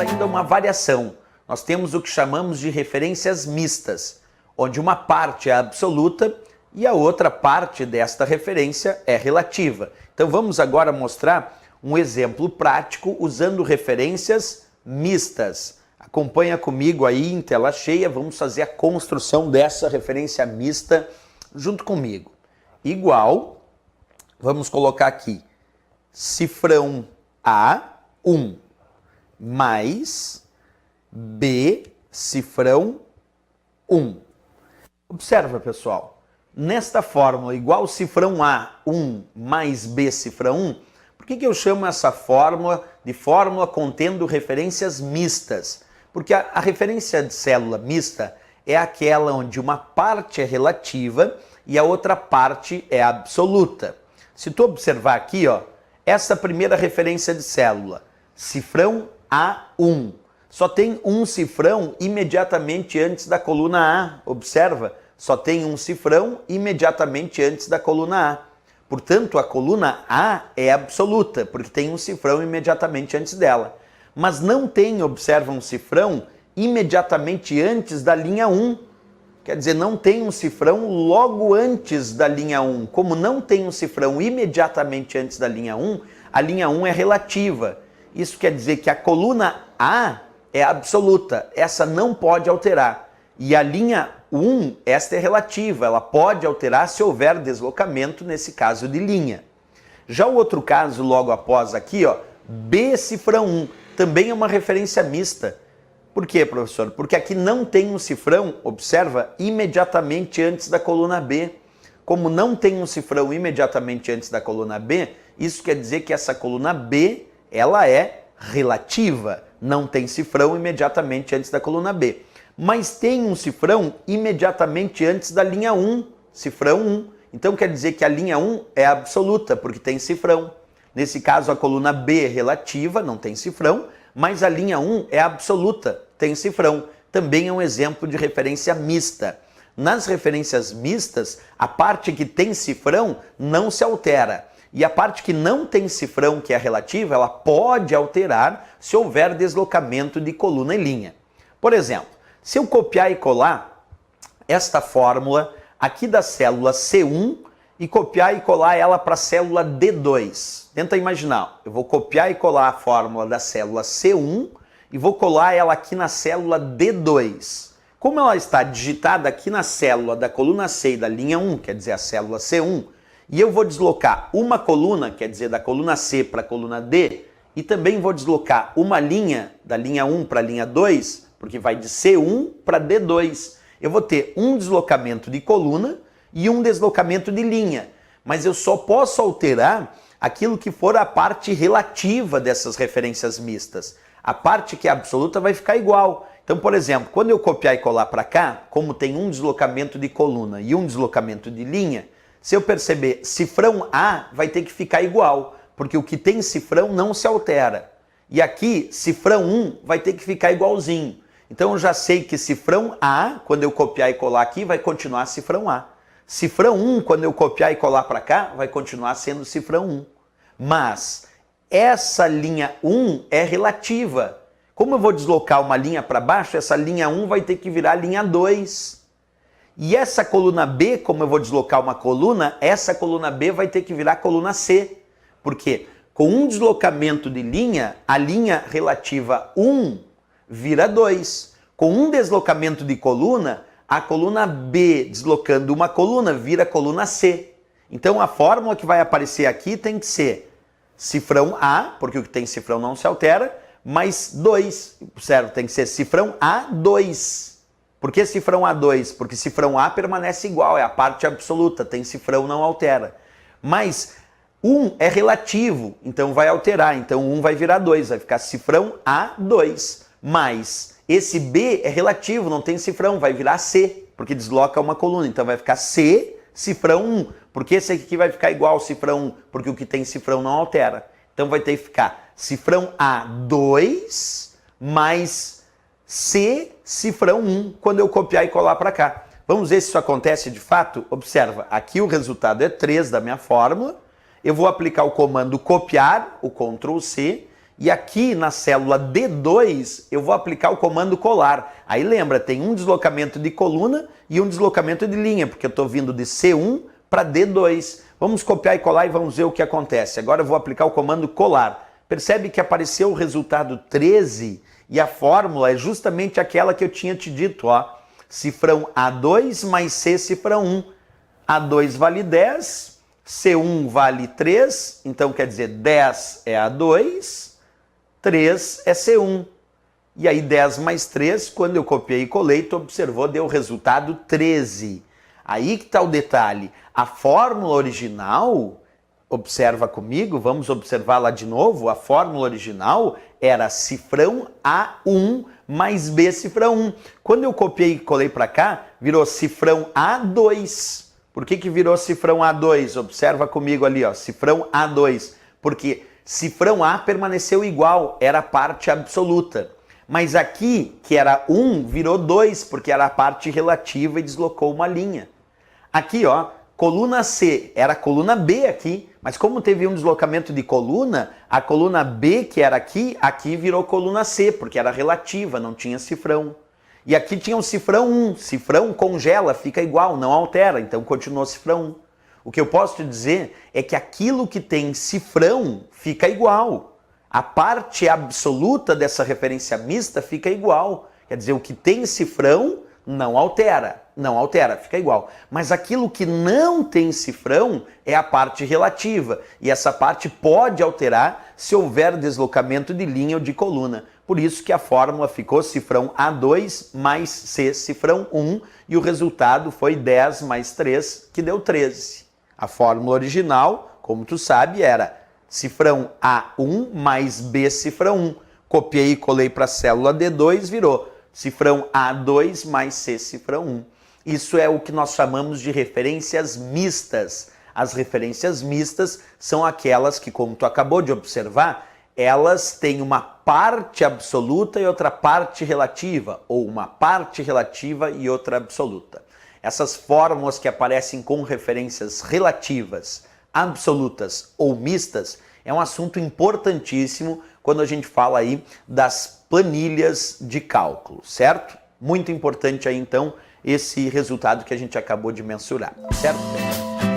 ainda uma variação. Nós temos o que chamamos de referências mistas, onde uma parte é absoluta e a outra parte desta referência é relativa. Então vamos agora mostrar um exemplo prático usando referências mistas. Acompanha comigo aí em tela cheia, vamos fazer a construção dessa referência mista junto comigo. Igual, vamos colocar aqui, cifrão A, 1, mais B, cifrão 1. Observa, pessoal, nesta fórmula igual cifrão A, 1, mais B, cifrão 1, por que eu chamo essa fórmula de fórmula contendo referências mistas? Porque a referência de célula mista é aquela onde uma parte é relativa e a outra parte é absoluta. Se tu observar aqui, ó, essa primeira referência de célula, cifrão A1, só tem um cifrão imediatamente antes da coluna A. Observa, só tem um cifrão imediatamente antes da coluna A. Portanto, a coluna A é absoluta, porque tem um cifrão imediatamente antes dela. Mas não tem, observa, um cifrão imediatamente antes da linha 1. Quer dizer, não tem um cifrão logo antes da linha 1. Como não tem um cifrão imediatamente antes da linha 1, a linha 1 é relativa. Isso quer dizer que a coluna A é absoluta, essa não pode alterar. E a linha 1, esta é relativa, ela pode alterar se houver deslocamento, nesse caso de linha. Já o outro caso, logo após aqui, ó, B cifrão 1, também é uma referência mista. Por quê, professor? Porque aqui não tem um cifrão, observa, imediatamente antes da coluna B. Como não tem um cifrão imediatamente antes da coluna B, isso quer dizer que essa coluna B, ela é relativa, não tem cifrão imediatamente antes da coluna B. Mas tem um cifrão imediatamente antes da linha 1, cifrão 1. Então quer dizer que a linha 1 é absoluta, porque tem cifrão. Nesse caso, a coluna B é relativa, não tem cifrão, mas a linha 1 é absoluta, tem cifrão. Também é um exemplo de referência mista. Nas referências mistas, a parte que tem cifrão não se altera. E a parte que não tem cifrão, que é relativa, ela pode alterar se houver deslocamento de coluna e linha. Por exemplo, se eu copiar e colar esta fórmula aqui da célula C1 e copiar e colar ela para a célula D2. Tenta imaginar, eu vou copiar e colar a fórmula da célula C1 e vou colar ela aqui na célula D2. Como ela está digitada aqui na célula da coluna C e da linha 1, quer dizer, a célula C1, e eu vou deslocar uma coluna, quer dizer, da coluna C para a coluna D, e também vou deslocar uma linha, da linha 1 para a linha 2, porque vai de C1 para D2. Eu vou ter um deslocamento de coluna e um deslocamento de linha, mas eu só posso alterar aquilo que for a parte relativa dessas referências mistas. A parte que é absoluta vai ficar igual. Então, por exemplo, quando eu copiar e colar para cá, como tem um deslocamento de coluna e um deslocamento de linha, se eu perceber cifrão A vai ter que ficar igual, porque o que tem cifrão não se altera. E aqui, cifrão 1 vai ter que ficar igualzinho. Então eu já sei que cifrão A, quando eu copiar e colar aqui, vai continuar cifrão A. Cifrão 1, quando eu copiar e colar para cá, vai continuar sendo cifrão 1. Mas essa linha 1 é relativa. Como eu vou deslocar uma linha para baixo, essa linha 1 vai ter que virar linha 2. E essa coluna B, como eu vou deslocar uma coluna, essa coluna B vai ter que virar coluna C. Por quê? Com um deslocamento de linha, a linha relativa 1 vira 2. Com um deslocamento de coluna, a coluna B deslocando uma coluna vira coluna C. Então a fórmula que vai aparecer aqui tem que ser cifrão A, porque o que tem cifrão não se altera, mais 2. Certo? Tem que ser cifrão A2. Por que cifrão A2? Porque cifrão A permanece igual, é a parte absoluta, tem cifrão, não altera. Mas 1 é relativo, então vai alterar, então 1 vai virar 2, vai ficar cifrão A2. Mas esse B é relativo, não tem cifrão, vai virar C, porque desloca uma coluna, então vai ficar C, cifrão 1. Porque esse aqui vai ficar igual ao cifrão 1, porque o que tem cifrão não altera. Então vai ter que ficar cifrão A2 mais C, cifrão 1, quando eu copiar e colar para cá. Vamos ver se isso acontece de fato? Observa, aqui o resultado é 3 da minha fórmula. Eu vou aplicar o comando copiar, o Ctrl+C, E aqui na célula D2 eu vou aplicar o comando colar. Aí lembra, tem um deslocamento de coluna e um deslocamento de linha, porque eu estou vindo de C1 para D2. Vamos copiar e colar e vamos ver o que acontece. Agora eu vou aplicar o comando colar. Percebe que apareceu o resultado 13 e a fórmula é justamente aquela que eu tinha te dito, ó. Cifrão A2 mais C cifrão 1. A2 vale 10, C1 vale 3, então quer dizer 10 é A2, 3 é C1. E aí 10 mais 3, quando eu copiei e colei, tu observou, deu o resultado 13. Aí que está o detalhe. A fórmula original, observa comigo, vamos observar lá de novo, a fórmula original era cifrão A1 mais B cifrão 1. Quando eu copiei e colei para cá, virou cifrão A2. Por que virou cifrão A2? Observa comigo ali, ó, cifrão A2. Porque cifrão A permaneceu igual, era a parte absoluta. Mas aqui, que era 1, virou 2, porque era a parte relativa e deslocou uma linha. Aqui, ó, coluna C, era a coluna B aqui, mas como teve um deslocamento de coluna, a coluna B, que era aqui, aqui virou coluna C, porque era relativa, não tinha cifrão. E aqui tinha o cifrão 1, cifrão congela, fica igual, não altera, então continuou cifrão 1. O que eu posso te dizer é que aquilo que tem cifrão fica igual. A parte absoluta dessa referência mista fica igual. Quer dizer, o que tem cifrão não altera, fica igual. Mas aquilo que não tem cifrão é a parte relativa. E essa parte pode alterar se houver deslocamento de linha ou de coluna. Por isso que a fórmula ficou cifrão A2 mais C cifrão 1 e o resultado foi 10 mais 3, que deu 13. A fórmula original, como tu sabe, era cifrão A1 mais B cifrão 1. Copiei e colei para a célula D2, virou cifrão A2 mais C cifrão 1. Isso é o que nós chamamos de referências mistas. As referências mistas são aquelas que, como tu acabou de observar, elas têm uma parte absoluta e outra parte relativa, ou uma parte relativa e outra absoluta. Essas fórmulas que aparecem com referências relativas, absolutas ou mistas, é um assunto importantíssimo quando a gente fala aí das planilhas de cálculo, certo? Muito importante aí então esse resultado que a gente acabou de mensurar, certo?